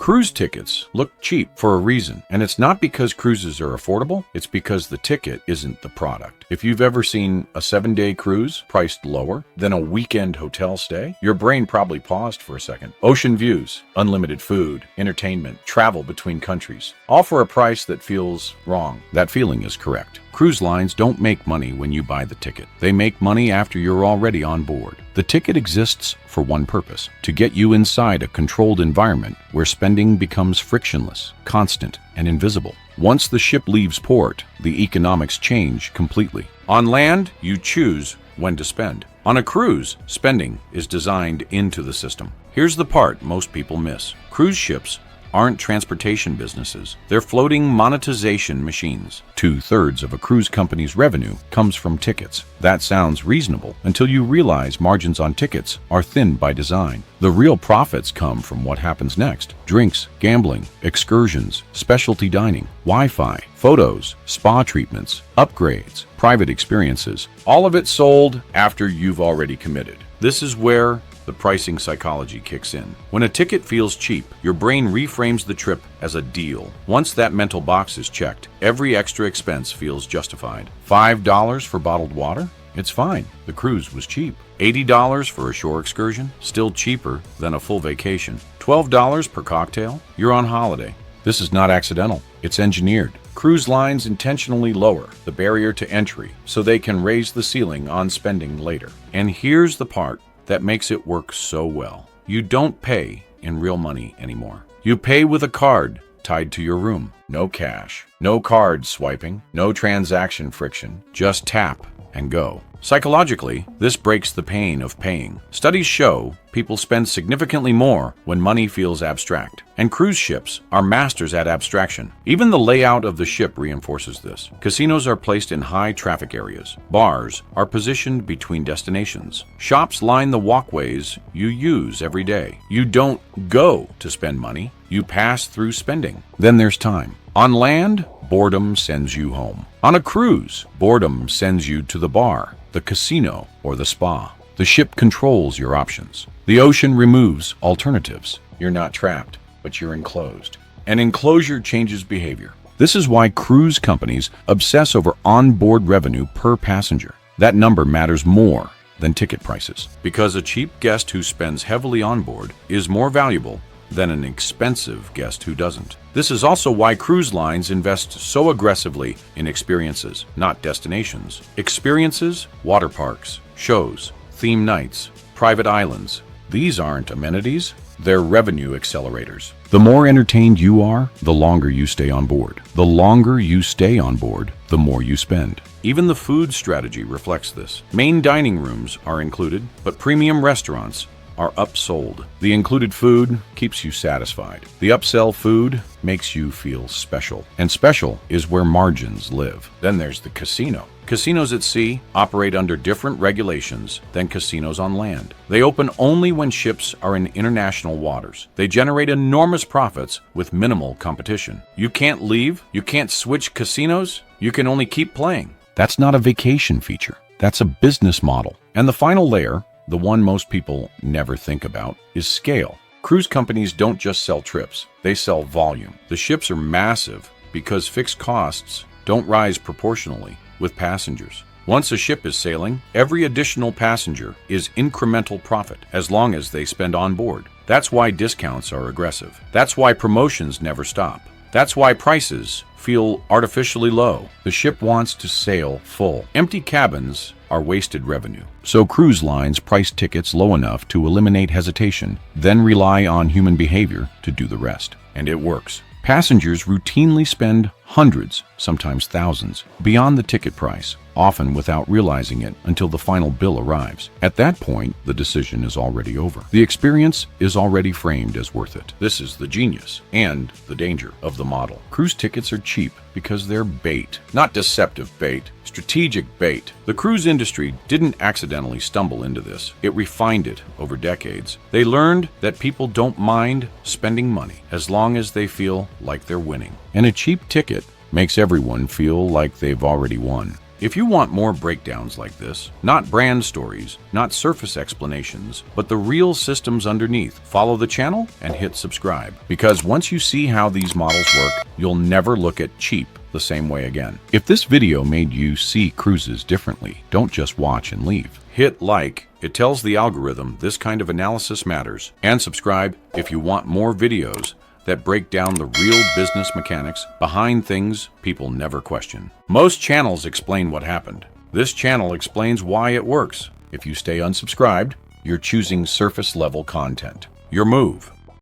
Cruise tickets look cheap for a reason, and it's not because cruises are affordable, it's because the ticket isn't the product. If you've ever seen a 7-day cruise priced lower than a weekend hotel stay, your brain probably paused for a second. Ocean views, unlimited food, entertainment, travel between countries, all for a price that feels wrong. That feeling is correct. Cruise lines don't make money when you buy the ticket. They make money after you're already on board. The ticket exists for one purpose: to get you inside a controlled environment where spending becomes frictionless, constant, and invisible. Once the ship leaves port, the economics change completely. On land, you choose when to spend. On a cruise, spending is designed into the system. Here's the part most people miss. Cruise ships aren't transportation businesses. They're floating monetization machines. 2/3 of a cruise company's revenue comes from tickets. That sounds reasonable until you realize margins on tickets are thin by design. The real profits come from what happens next: drinks, gambling, excursions, specialty dining, Wi-Fi, photos, spa treatments, upgrades, private experiences. All of it sold after you've already committed. This is where the pricing psychology kicks in. When a ticket feels cheap, your brain reframes the trip as a deal. Once that mental box is checked, every extra expense feels justified. $5 for bottled water? It's fine. The cruise was cheap. $80 for a shore excursion? Still cheaper than a full vacation. $12 per cocktail? You're on holiday. This is not accidental. It's engineered. Cruise lines intentionally lower the barrier to entry so they can raise the ceiling on spending later. And here's the part that makes it work so well. You don't pay in real money anymore. You pay with a card tied to your room. No cash, no card swiping, no transaction friction, just tap and go. Psychologically, this breaks the pain of paying. Studies show people spend significantly more when money feels abstract, and cruise ships are masters at abstraction. Even the layout of the ship reinforces this. Casinos are placed in high traffic areas. Bars are positioned between destinations. Shops line the walkways you use every day. You don't go to spend money, you pass through spending. Then there's time. On land, boredom sends you home. On a cruise, boredom sends you to the bar, the casino, or the spa. The ship controls your options. The ocean removes alternatives. You're not trapped, but you're enclosed. And enclosure changes behavior. This is why cruise companies obsess over onboard revenue per passenger. That number matters more than ticket prices, because a cheap guest who spends heavily on board is more valuable than an expensive guest who doesn't. This is also why cruise lines invest so aggressively in experiences, not destinations. Experiences, water parks, shows, theme nights, private islands. These aren't amenities, they're revenue accelerators. The more entertained you are, the longer you stay on board. The longer you stay on board, the more you spend. Even the food strategy reflects this. Main dining rooms are included, but premium restaurants are upsold. The included food keeps you satisfied. The upsell food makes you feel special. And special is where margins live. Then there's the casino. Casinos at sea operate under different regulations than casinos on land. They open only when ships are in international waters. They generate enormous profits with minimal competition. You can't leave, you can't switch casinos, you can only keep playing. That's not a vacation feature. That's a business model. And the final layer, the one most people never think about, is scale. Cruise companies don't just sell trips, they sell volume. The ships are massive because fixed costs don't rise proportionally with passengers. Once a ship is sailing, every additional passenger is incremental profit as long as they spend on board. That's why discounts are aggressive. That's why promotions never stop. That's why prices feel artificially low. The ship wants to sail full. Empty cabins are wasted revenue. So cruise lines price tickets low enough to eliminate hesitation, then rely on human behavior to do the rest. And it works. Passengers routinely spend hundreds, sometimes thousands, beyond the ticket price, often without realizing it until the final bill arrives. At that point, the decision is already over. The experience is already framed as worth it. This is the genius and the danger of the model. Cruise tickets are cheap because they're bait, not deceptive bait, strategic bait. The cruise industry didn't accidentally stumble into this. It refined it over decades. They learned that people don't mind spending money as long as they feel like they're winning. And a cheap ticket makes everyone feel like they've already won. If you want more breakdowns like this, not brand stories, not surface explanations, but the real systems underneath, follow the channel and hit subscribe. Because once you see how these models work, you'll never look at cheap the same way again. If this video made you see cruises differently, don't just watch and leave. Hit like, it tells the algorithm this kind of analysis matters, and subscribe if you want more videos that break down the real business mechanics behind things people never question. Most channels explain what happened. This channel explains why it works. If you stay unsubscribed, you're choosing surface level content. Your move.